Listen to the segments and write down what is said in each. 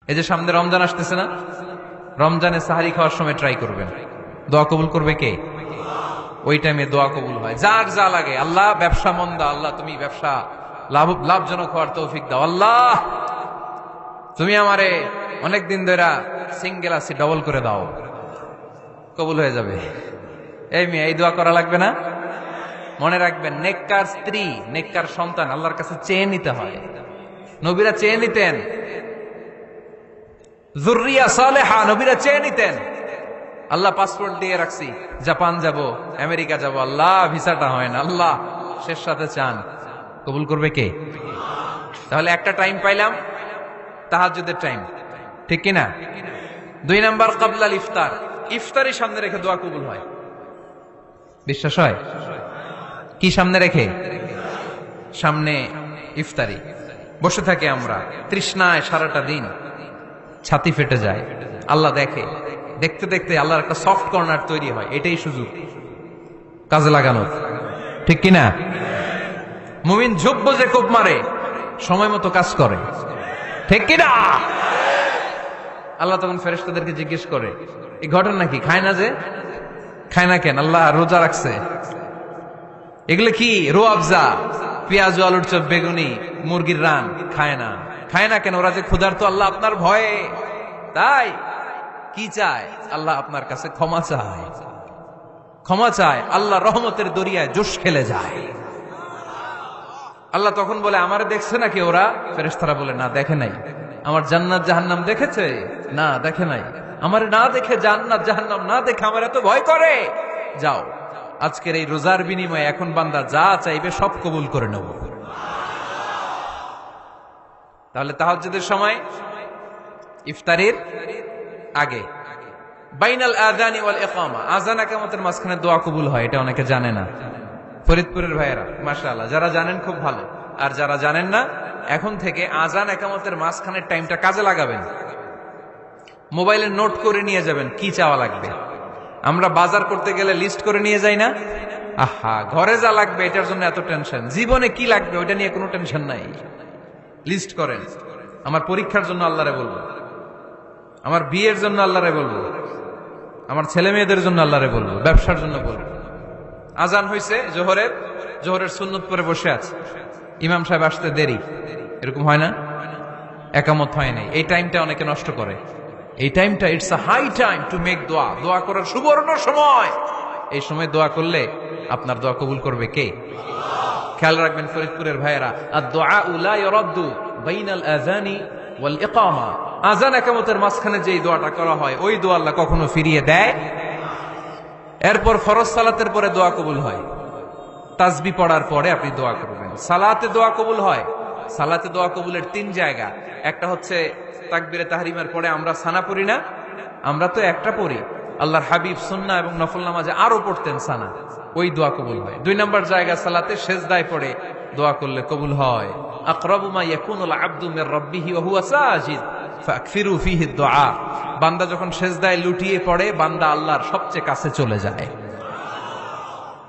এই যে সামনে রমজান আসতেছে না, রমজানে সাহারি খাওয়ার সময় ট্রাই করবেন, দোয়া কবুল করবে কে? ওই টাইমে দোয়া কবুল হয়। যার যা লাগে, আল্লাহ ব্যবসা মন্দা, আল্লাহ তুমি ব্যবসা লাভজনক হওয়ার তৌফিক দাও, আল্লাহ তুমি আমারে অনেকদিন ধরে সিঙ্গেল আছি, ডবল করে দাও, কবুল হয়ে যাবে। এই মেয়ে, এই দোয়া করা লাগবে না? মনে রাখবেন, নেককার স্ত্রী, নেককার সন্তান আল্লাহর কাছে চেয়ে নিতে হয়। নবীরা চেয়ে নিতেন, যুররিয়া সালেহা নবীরা চেয়ে নিতেন। আল্লাহ পাসপোর্ট দিয়ে রাখছি, জাপান যাব, আমেরিকা যাব, আল্লাহ ভিসাটা হয় না, আল্লাহ শেষ সাথে চান, কবুল করবে কে? তাহলে একটা টাইম পাইলাম, তাহাজ্জুদের টাইম, ঠিক কিনা? 2 নাম্বার ক্বাবলাল ইফতার, ইফতারি সামনে রেখে দোয়া কবুল হয়। বিশ্বাস হয়? কি সামনে রেখে? সামনে ইফতারি। বসে থাকে আমরা তৃষ্ণায় সারাটা দিন, ছাতি ফেটে যায়, আল্লাহ দেখে, দেখতে দেখতে আল্লাহর একটা সফট কর্নার তৈরি হয়। এটাই সুযোগ কাজে লাগানোর, ঠিক কিনা? মুমিন ঝুঁকবো যে কোপ মারে, সময় মতো কাজ করে, ঠিক কিনা? আল্লাহ তখন ফেরেশতাদেরকে জিজ্ঞেস করে, এই ঘটনা কি? খায় না যে? খায় না কেন? আল্লাহ রোজা রাখছে, এগুলো কি? রো আফজা, পেঁয়াজ আলুর চপ, বেগুনি, মুরগির রান, খায় না। খায় না কেন? ওরা যে ক্ষুধার্ত, আল্লাহ আপনার ভয়ে। তাই কি চায়? আল্লাহ আপনার কাছে ক্ষমা চায়, ক্ষমা চায়। আল্লাহ রহমতের দরিয়ায় জোশ খেলে যায়। আল্লাহ তখন বলে, আমারে দেখছে নাকি ওরা? ফেরেশতারা বলে, না দেখে নাই। আমার জান্নাত জাহান্নাম দেখেছে? না দেখে নাই। আমারে না দেখে, জান্নাত জাহান্নাম না দেখে আমার এত ভয় করে। যাও, আজকের এই রোজার বিনিময়ে এখন বান্দা যা চাইবে সব কবুল করে নেব। তাহলে তাহাজ্জুদের সময় ইফতারির আগে, বাইনাল আযানি ওয়াল ইকামা, আযান ইকামতের মাঝখানে দোয়া কবুল হয়। এটা অনেকে জানে না। ফরিদপুরের ভাইয়েরা মাশাআল্লাহ, যারা জানেন খুব ভালো, আর যারা জানেন না, এখন থেকে আযান ইকামতের মাঝখানের টাইমটা কাজে লাগাবেন। মোবাইলে নোট করে নিয়ে যাবেন কি চাওয়া লাগবে। আমরা বাজার করতে গেলে লিস্ট করে নিয়ে যাই না? আহা, ঘরে যা লাগবে এটার জন্য এত টেনশন, জীবনে কি লাগবে ওইটা নিয়ে কোনো টেনশন নাই। লিস্ট করেন। আমার পরীক্ষার জন্য আল্লাহরে বলবো, আমার বিয়ের জন্য আল্লাহরে বলবো, আমার ছেলে মেয়েদের জন্য আল্লাহরে বলবো, ব্যবসার জন্য বলবো। আজান হয়েছে জোহরের সুন্নত পরে বসে আছে, ইমাম সাহেব আসতে দেরি, এরকম হয় না? একামত হয় নাই, এই টাইমটা অনেকে নষ্ট করে। এই টাইমটা, it's a high time to make দোয়া, দোয়া করার সুবর্ণ সময়। এই সময় দোয়া করলে আপনার দোয়া কবুল করবে কে? খেয়াল রাখবেন ফরিদপুরের ভাইয়েরা, আদ-দুআউ লা ইউরাদ্দু বাইনাল আযানি ওয়াল ইকামা, আযান ইকামতের মাঝখানে যেই দোয়াটা করা হয় ওই দোয়া আল্লাহ কখনো ফিরিয়ে দেয়। এরপর ফরজ সালাতের পরে দোয়া কবুল হয়, তাসবিহ পড়ার পরে আপনি দোয়া করবেন। সালাতে দোয়া কবুল হয়। সালাতে দোয়া কবুলের 3 জায়গা। একটা হচ্ছে তাকবীরে তাহরিমের পরে আমরা সানা পড়ি না, আমরা তো একটা পড়ি। আল্লাহর হাবিব সুন্নাহ এবং নফল নামাজে আরো পড়তেন সানা, ওই দোয়া কবুল হয়। 2 নম্বর জায়গা, সালাতে সেজদায় পড়ে দোয়া করলে কবুল হয়। আকরাবু মা ইয়াকুনুল আবদু মির রাব্বিহি ওয়া হুয়া সাজিদ ফাকফিরু ফিহি দুআ, বান্দা যখন সেজদায় লুটিয়ে পড়ে, বান্দা আল্লাহর সবচেয়ে কাছে চলে যায়।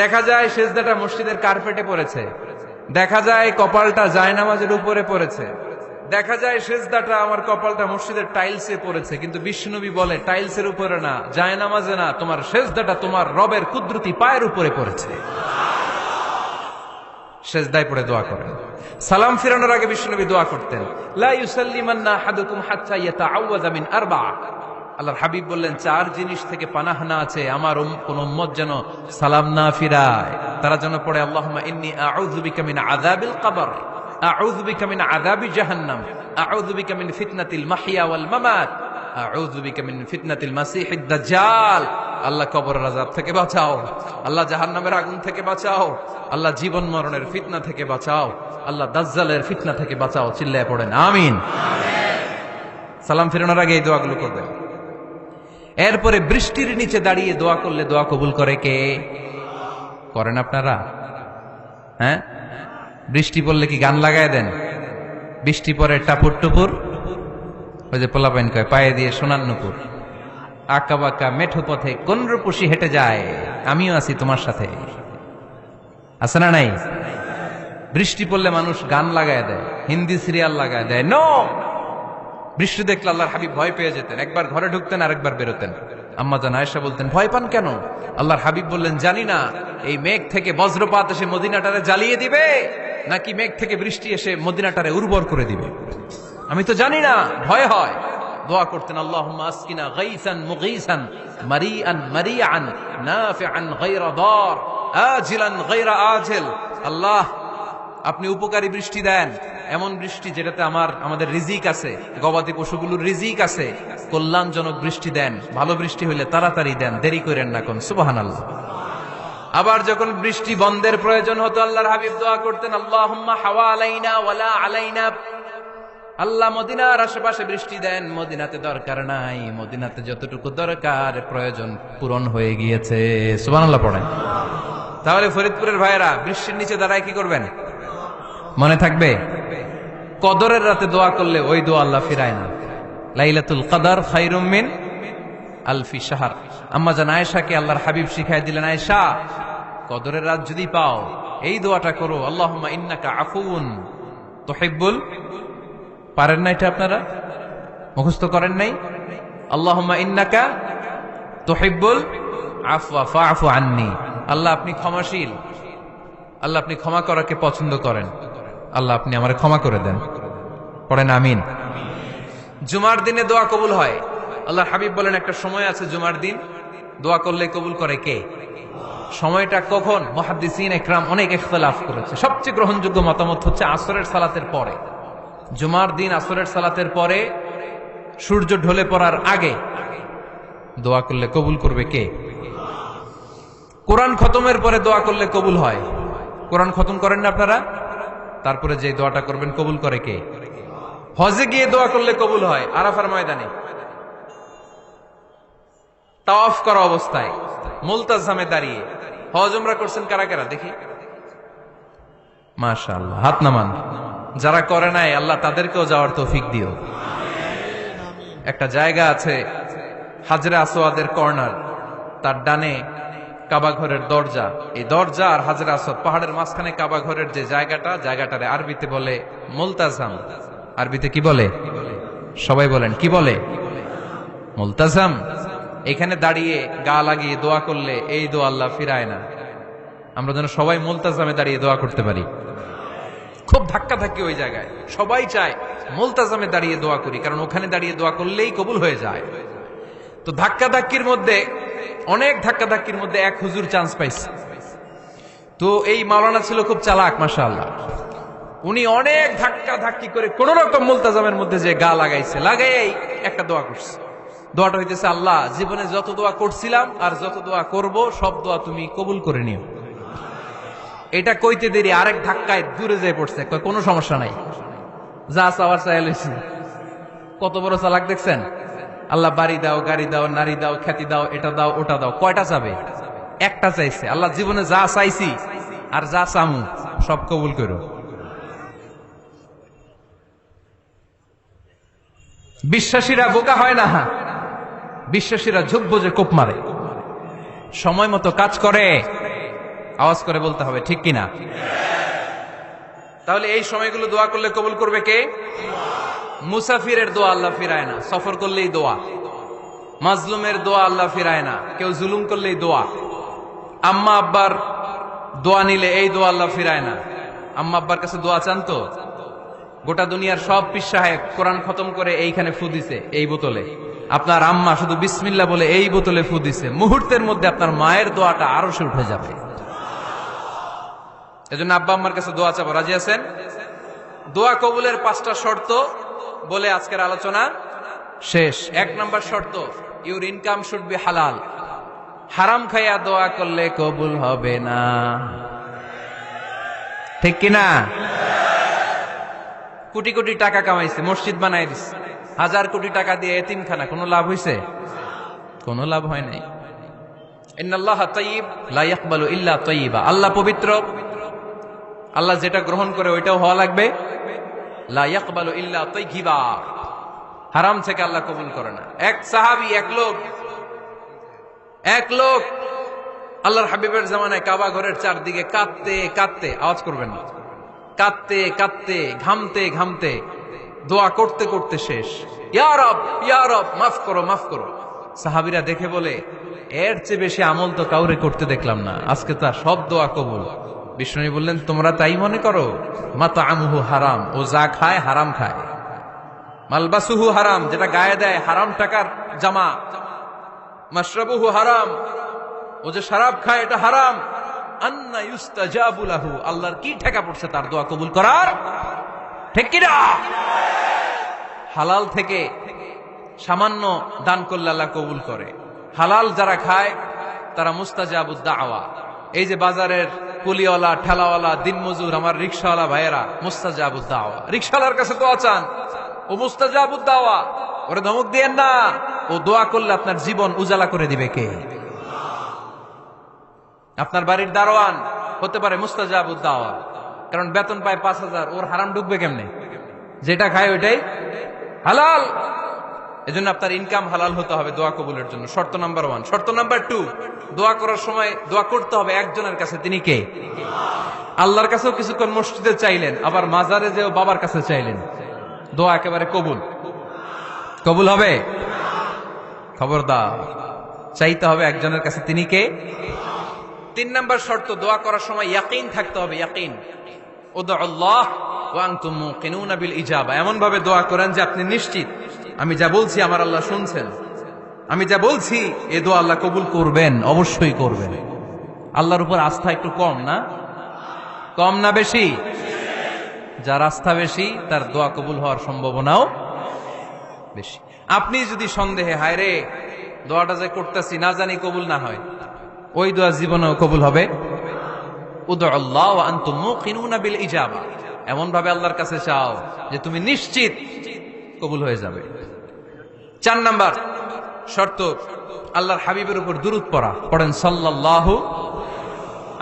দেখা যায় সেজদাটা মসজিদের কার্পেটে পড়েছে, দেখা যায় কপালটা জায়নামাজের উপরে পড়েছে, দেখা যায় সেজদাটা, আমার কপালটা মসজিদের টাইলসে পড়েছে, কিন্তু বিশ্বনবী বলে টাইলসের উপরে না, জায়নামাজে না, তোমার সেজদাটা তোমার রবের কুদরতি পায়ের উপরে পড়েছে। সেজদায় পড়ে দোয়া করেন। সালাম ফিরানোর আগে বিশ্বনবী দোয়া করতেন, লা ইউসাল্লিমান্না আহাদুকুম হাত্তা ইয়াতাআওয়াযা মিন আরবা'a। আল্লাহর হাবিব বললেন, 4 জিনিস থেকে পানাহ না আছে আমার কোন উম্মত যেন সালাম না ফিরায়। তারা যেন পড়ে, আল্লাহুম্মা ইন্নী আউযু বিকা মিন আযাবিল কবর, আউযু বিকা মিন আযাবি জাহান্নাম, আউযু বিকা মিন ফিতনাতিল মাহইয়া ওয়াল মামাত, আউযু বিকা মিন ফিতনাতিল মাসিহিদ দাজ্জাল। আল্লাহ কবরের আযাব থেকে বাঁচাও, আল্লাহ জাহান্নামের আগুন থেকে বাঁচাও, আল্লাহ জীবন মরণের ফিতনা থেকে বাঁচাও, আল্লাহ দাজ্জালের ফিতনা থেকে বাঁচাও। চিল্লায়ে পড়েন আমিন। সালাম ফিরানোর আগে এই দোয়াগুলো করবেন। এরপরে বৃষ্টির নিচে দাঁড়িয়ে দোয়া করলে দোয়া কবুল করে কে? করেন আপনারা? হ্যাঁ, বৃষ্টি পড়লে কি গান লাগায় দেন? বৃষ্টি পরে টাপুর টুপুর, ওই যে পোলাপাইন কয়, পায়ে দিয়ে সোনার নুপুর, আঁকা বাঁকা মেঠো পথে কোন রূপসী হেঁটে যায়, আমিও আছি তোমার সাথে, আছে না নাই? বৃষ্টি পড়লে মানুষ গান লাগায় দেয়, হিন্দি সিরিয়াল লাগায় দেয়। নো, বৃষ্টি দেখলে আল্লাহর হাবিব ভয় পেয়ে যেতেন, একবার ঘরে ঢুকতেন আর একবার বেরোতেন। আম্মা জান আয়েশা বলতেন, ভয় পান কেন? আল্লাহর হাবিব বললেন, জানি না এই মেঘ থেকে বজ্রপাত এসে মদিনাটারে জ্বালিয়ে দিবে নাকি মেঘ থেকে বৃষ্টি এসে মদিনাটারে উর্বর করে দিবে, আমি তো জানি না, ভয় হয়। দোয়া করতেন, আল্লাহুম্মা আসকিনা গাইসান মুগীসান মারিআন মারিআন নাফিআন গায়রা দার আজিলান গায়রা আজিল। আল্লাহ, আপনি উপকারী বৃষ্টি দেন, এমন বৃষ্টি যেটাতে আমাদের রিজিক আছে, গবাদি পশুগুলোর রিজিক আছে, কল্যাণজনক বৃষ্টি দেন, ভালো বৃষ্টি হইলে তাড়াতাড়ি দেন, দেরি করেন না কোন। সুবহানাল্লাহ। আবার যখন বৃষ্টি বন্ধের প্রয়োজন হতো আল্লাহর হাবিব দোয়া করতেন, আল্লাহুম্মা হাওয়া আলাইনা ওয়ালা আলাইনা। আল্লাহ মদিনার আশেপাশে বৃষ্টি দেন, মদিনাতে দরকার নাই, মদিনাতে যতটুকু দরকার প্রয়োজন পূরণ হয়ে গিয়েছে। সুবহানাল্লাহ পড়েন। তাহলে ফরিদপুরের ভাইয়েরা বৃষ্টির নিচে দাঁড়ায় কি করবেন মনে থাকবে? কদরের রাতে দোয়া করলে ওই দোয়া আল্লাহ ফিরায় না। লাইলাতুল কদর খায়রুম মিন আলফি শাহর। আম্মা জান আয়েশাকে আল্লাহর হাবিব শিখাই দিলেন, আয়েশা, কদরের রাত যদি পাও এই দোয়াটা করো, আল্লাহুম্মা ইন্নাকা আফুউন তুহিব্বুল। পারেন না এটা? আপনারা মুখস্থ করেন নাই? আল্লাহুম্মা ইন্নাকা তুহিব্বুল আফওয়া ফাআফু আন্নি। আল্লাহ আপনি ক্ষমাশীল, আল্লাহ আপনি ক্ষমা করাকে পছন্দ করেন, আল্লাহ আপনি আমারে ক্ষমা করে দেন। পড়েন আমিন। জুমার দিনে দোয়া কবুল হয়। আল্লাহর হাবিব বলেন, একটা সময় আছে জুমার দিন দোয়া করলে কবুল করে কে? সময়টা কখন? মুহাদ্দিসিন ইকরাম অনেক ইখতিলাফ করেছে। সবচেয়ে গ্রহণযোগ্য মতামত হচ্ছে আসরের সালাতের পরে। জুমার দিন আসরের সালাতের পরে সূর্য ঢলে পড়ার আগে দোয়া করলে কবুল করবে কে? কোরআন খতমের পরে দোয়া করলে কবুল হয়। কোরআন খতম করেন না আপনারা? তারপরে যে দোয়াটা করবেন কবুল করে কে? হজে গিয়ে দোয়া করলে কবুল হয়। আরাফার ময়দানে তাওয়াফ করা অবস্থায় মুলতাজামে দাঁড়িয়ে। হজ উমরা করছেন কারা কারা দেখি? মাশাআল্লাহ, হাত নামান। যারা করে নাই আল্লাহ তাদেরকেও যাওয়ার তৌফিক দিও। একটা জায়গা আছে হাজরে আসওয়াদের কর্নার, তার ডানে কাবা ঘরের দরজা। এই দরজা আর হাজরে আসওয়াদ পাহাড়ের মাঝখানে কাবা ঘরের যে জায়গাটারে আরবিতে বলে মুলতাজাম। আরবিতে কি বলে? সবাই বলেন, কি বলে? মুলতাজাম। এখানে দাঁড়িয়ে গা লাগিয়ে দোয়া করলে এই দোয়া আল্লাহ ফিরায় না। আমরা যেন সবাই মুলতাজামে দাঁড়িয়ে দোয়া করতে পারি। খুব ধাক্কা ধাক্কি ওই জায়গায়, সবাই চায় মুলতাজামে দাঁড়িয়ে দোয়া করি, কারণ ওখানে দাঁড়িয়ে দোয়া করলেই কবুল হয়ে যায়। তো ধাক্কা ধাক্কির মধ্যে, অনেক ধাক্কা ধাক্কির মধ্যে এক হুজুর চান্স পাইছে। তো এই মাওলানা ছিল খুব চালাক, মাশাআল্লাহ। উনি অনেক ধাক্কা ধাক্কি করে কোন রকম মুলতাজামের মধ্যে যে গা লাগাইছে, লাগাই একটা দোয়া করছে। দোয়াটা হইতেছে, আল্লাহ জীবনে যত দোয়া করছিলাম আর যত দোয়া করব সব দোয়া তুমি কবুল করে নিও। এটা কইতে দেরি আরেক ধাক্কায় দূরে যেয়ে পড়ছে। কোনো সমস্যা নাই, যা চাওয়ার চাইলেছি। কত বড় চালাক দেখছেন? আল্লাহ বাড়ি দাও, গাড়ি দাও, নারী দাও, খ্যাতি দাও, এটা দাও, ওটা দাও। কয়টা চাবে? একটা চাইছে। আল্লাহ জীবনে যা চাইছি আর যা চামু সব কবুল করো। বিশ্বাসীরা বোকা হয় না, বিশ্বাসীরা ঝুঁক বোঝে কোপ মারে, সময় মতো কাজ করে। আওয়াজ করে বলতে হবে, ঠিক কিনা? তাহলে এই সময়গুলো দোয়া করলে কবুল করবে কে? মুসাফিরের দোয়া আল্লাহ ফিরায় না, সফর করলেই দোয়া। মাজলুমের দোয়া আল্লাহ ফিরায় না, কেউ জুলুম করলেই দোয়া। আম্মা আব্বার দোয়া নিলে এই দোয়া আল্লাহ ফিরায় না। আম্মা আব্বার কাছে দোয়া চান তো? গোটা দুনিয়ার সব পীর সাহেব কোরআন খতম করে এইখানে ফু দিছে এই বোতলে, আপনার আম্মা শুধু বিসমিল্লাহ বলে এই বোতলে ফু দিছে, মুহূর্তের মধ্যে আপনার মায়ের দোয়াটা আরো সে উঠে যাবে। এজন্য আব্বা আম্মার কাছে দোয়া চাবো, রাজি আছেন? দোয়া কবুলের 5টা শর্ত বলে আজকের আলোচনা শেষ। 1 নম্বর শর্ত, ইউর ইনকাম শুড বি হালাল। হারাম খাইয়া দোয়া করলে কবুল হবে না, ঠিক কিনা? কোটি কোটি টাকা কামাইছে, মসজিদ বানাই দিছে, 1000 কোটি টাকা দিয়ে এতিমখানা, কোনো লাভ হইছে? কোনো লাভ হয় নাই। ইন্নাল্লাহা তাইয়্যিব লা ইয়াকবালু ইল্লা তাইয়্যিবা। আল্লাহ পবিত্র, আল্লাহ যেটা গ্রহণ করে ওইটাও হওয়া লাগবে। লা ইয়াকবালু ইল্লা তাইয়্যিবা, হারাম থেকে আল্লাহ কবুল করে না। এক সাহাবী, এক লোক আল্লাহর হাবিবের জামানায় কাবা ঘরের চারদিকে কাঁদতে কাঁদতে, আওয়াজ করবেন না, কাঁদতে কাঁদতে, ঘামতে ঘামতে দোয়া করতে করতে শেষ। ইয়া রব মাফ করো মাফ করো। সাহাবীরা দেখে বলে, এর চেয়ে বেশি আমল তো কাউরে করতে দেখলাম না, আজকে তার সব দোয়া কবুল। বিষ্ণু বললেন, তোমরা তাই মনে করো? মাতআমুহু হারাম, ও যা খায় হারাম খায়। মালবাসুহু হারাম, যেটা গায়ে দেয় হারাম টাকার জামা। মাশরাবুহু হারাম, ও যে শরাব খায় এটা হারাম। আন্না ইউস্তাজাবু লাহু, আল্লাহর কি ঠেকা পড়ছে তার দোয়া কবুল করার? ঠিক কি না? হালাল থেকে সামান্য দান করলে আল্লাহ কবুল করে। হালাল যারা খায় তারা মুস্তাজাবুদ দাওয়া। এই যে বাজারের কুলিওয়ালা, ঠেলাওয়ালা, দিনমজুর, আমার রিকশাওয়ালা ভাইয়েরা, মুস্তাজাবুদ দাওয়া। রিকশাওয়ালার কাছে দোয়া চান, ও মুস্তাজাবুদ দাওয়া। ওরে ধমক দিয়েন না, ও দোয়া করলে আপনার জীবন উজালা করে দিবে কে? আপনার বাড়ির দারোয়ান হতে পারে মুস্তাজাবুদ দাওয়া, কারণ বেতন পায় 5,000, ওর হারাম ঢুকবে কেমনে? যেটা খায় ওইটাই হালাল। এজন্য আপনার ইনকাম হালাল হতে হবে দোয়া কবুলের জন্য। শর্ত নাম্বার 1। শর্ত নাম্বার 2, দোয়া করার সময় দোয়া করতে হবে একজনের কাছে। তিনি কে? আল্লাহর কাছেও কিছুক্ষণ মসজিদে চাইলেন, আবার মাজারে যেও বাবার কাছে চাইলেন, দোয়া একেবারে কবুল। কবুল হবে? খবরদার, চাইতে হবে একজনের কাছে। তিনি কে? 3 নাম্বার শর্ত, দোয়া করার সময় ইয়াকিন থাকতে হবে। ইয়াকিন, উদউল্লাহ ওয়া আনতুম মুকিনুনা বিল ইজাবা। এমন ভাবে দোয়া করেন যে আপনি নিশ্চিত, আমি যা বলছি আমার আল্লাহ শুনছেন, আমি যা বলছি এ দোয়া আল্লাহ কবুল করবেন, অবশ্যই করবেন। আল্লাহর উপর আস্থা একটু কম না? কম না বেশি? যার আস্থা বেশি তার দোয়া কবুল হওয়ার সম্ভাবনাও বেশি। আপনি যদি সন্দেহে, হায় রে দোয়াটা যে করতেছি না জানি কবুল না হয়, ওই দোয়া জীবনেও কবুল হবে। উদউল্লাহ ওয়া আনতুম মুকিনুনা বিল ইজাবা। এমন ভাবে আল্লাহর কাছে চাও যে তুমি নিশ্চিত কবুল হয়ে যাবে। 4 নাম্বার শর্ত, আল্লাহর হাবিবের উপর দুরূদ পড়া। পড়েন সাল্লাল্লাহু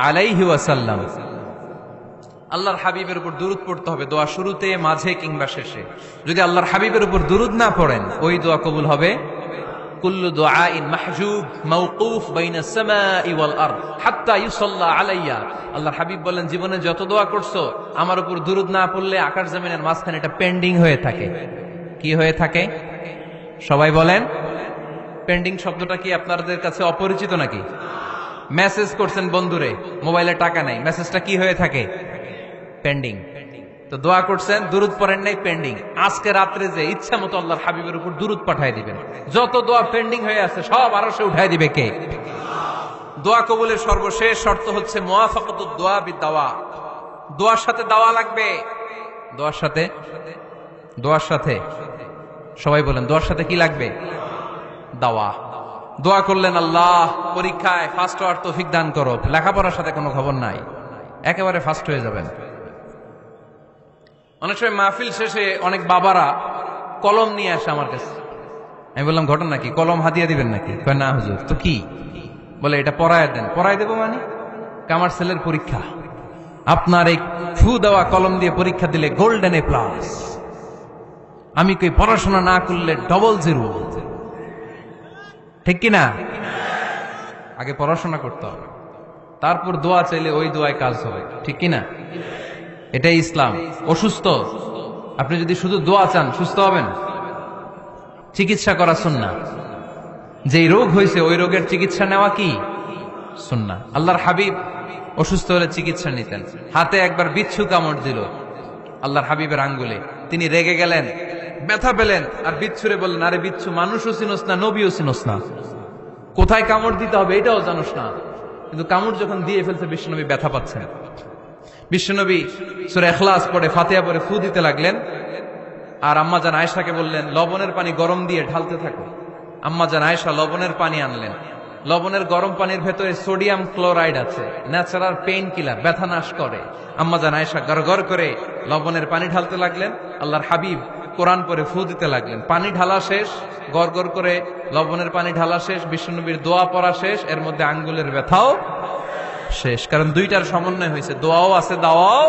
আলাইহি ওয়াসাল্লাম। আল্লাহর হাবিবের উপর দুরূদ পড়তে হবে দোয়া শুরুতে, মাঝে কিংবা শেষে। যদি আল্লাহর হাবিবের উপর দুরূদ না পড়েন, ওই দোয়া কবুল হবে কুল্লু দুআইন মাহজুব মাওকুফ বাইনা সামাই ওয়াল আরদ হাত্তা ইউসাল্লা আলাইয়া। আল্লাহর হাবিব বলেন, জীবনে যত দোয়া করছো আমার উপর দুরূদ না পড়লে আকাশ জমিনের মাঝখানে এটা পেন্ডিং হয়ে থাকে। কি হয়ে থাকে? সবাই বলেন। পেন্ডিং শব্দটা কি আপনাদের কাছে অপরিচিত নাকি? মেসেজ করছেন বন্ধুরে, মোবাইলে টাকা নাই, মেসেজটা কি হয়ে থাকে? পেন্ডিং। তো দোয়া করছেন, দুরূদ পড়েন নাই, পেন্ডিং। আজকে রাত্রে যে ইচ্ছা মতো আল্লাহর হাবিবের উপর দুরূদ পাঠায় দিবেন, যত দোয়া পেন্ডিং হয়ে আছে সব আরশে উঠায় দিবে কে? দোয়া কবুলের সর্বশেষ শর্ত হচ্ছে মুওয়াফাকাতুদ দোয়া বিদাওয়া। দোয়ার সাথে দাওয়া লাগবে। দোয়ার সাথে সবাই বলেন, দোয়ার সাথে কি লাগবে? দাওয়া। দোয়া করলেন, আল্লাহ পরীক্ষায় ফার্স্ট হওয়ার তৌফিক দান করো। লেখাপড়ার সাথে কোনো খবর নাই, একেবারে ফার্স্ট হয়ে যাবেন। অনেক সময় মাহফিল শেষে অনেক বাবারা কলম নিয়ে আসে আমার কাছে। আমি বললাম, ঘটনা কি? কলম হাদিয়া দিবেন নাকি? কয় না হুজুর। তো কি? বলে, এটা পড়ায় দেন। পড়ায় দেবো মানে? আমার ছেলের পরীক্ষা, আপনার এই ফু দেওয়া কলম দিয়ে পরীক্ষা দিলে গোল্ডেন এ প্লাস। আমি কই, পড়াশোনা না করলে ডবল জিরো। ঠিক কিনা? আগে পড়াশোনা করতে হবে, তারপর দোয়া চাইলে ওই দোয়ায় কাজ হবে। ঠিক কিনা? এটাই ইসলাম। অসুস্থ, আপনি যদি শুধু দোয়া চান সুস্থ হবেন? চিকিৎসা করা সুন্নাহ। যেই রোগ হয়েছে ওই রোগের চিকিৎসা নেওয়া কি সুন্নাহ। আল্লাহর হাবিব অসুস্থ হলে চিকিৎসা নিতেন। হাতে একবার বিচ্ছু কামড় দিল আল্লাহর হাবিবের আঙ্গুলে, তিনি রেগে গেলেন, ব্যথা পেলেন, আর বিচ্ছুরে বললেন, আরে বিচ্ছু, মানুষও চিনোস না, নবীও চিনোস না, কোথায় কামড় দিতে হবে এটাও জানোস না। কিন্তু কামড় যখন দিয়ে ফেলছে, বিশ্বনবী ব্যথা পাচ্ছেন। বিশ্বনবী সূরা ইখলাস পড়ে, ফাতিহা পড়ে ফু দিতে লাগলেন। আর আম্মাজান আয়েশাকে বললেন, লবণের পানি গরম দিয়ে ঢালতে থাকো। আম্মাজান আয়েশা লবণের পানি আনলেন। লবণের গরম পানির ভেতরে সোডিয়াম ক্লোরাইড আছে, ন্যাচারাল পেইন কিলার, ব্যথা নাশ করে। আম্মাজান আয়েশা গড়গড় করে লবণের পানি ঢালতে লাগলেন। আল্লাহর হাবিব কোরআন পড়ে ফু দিতে লাগলেন। পানি ঢালা শেষ, গড়গড় করে লবণের পানি ঢালা শেষ, বিশ্বনবীর দোয়া পড়া শেষ, এর মধ্যে আঙ্গুলের ব্যথাও শেষ। কারণ দুইটার সমন্বয় হয়েছে, দোয়াও আছে, দাওয়াও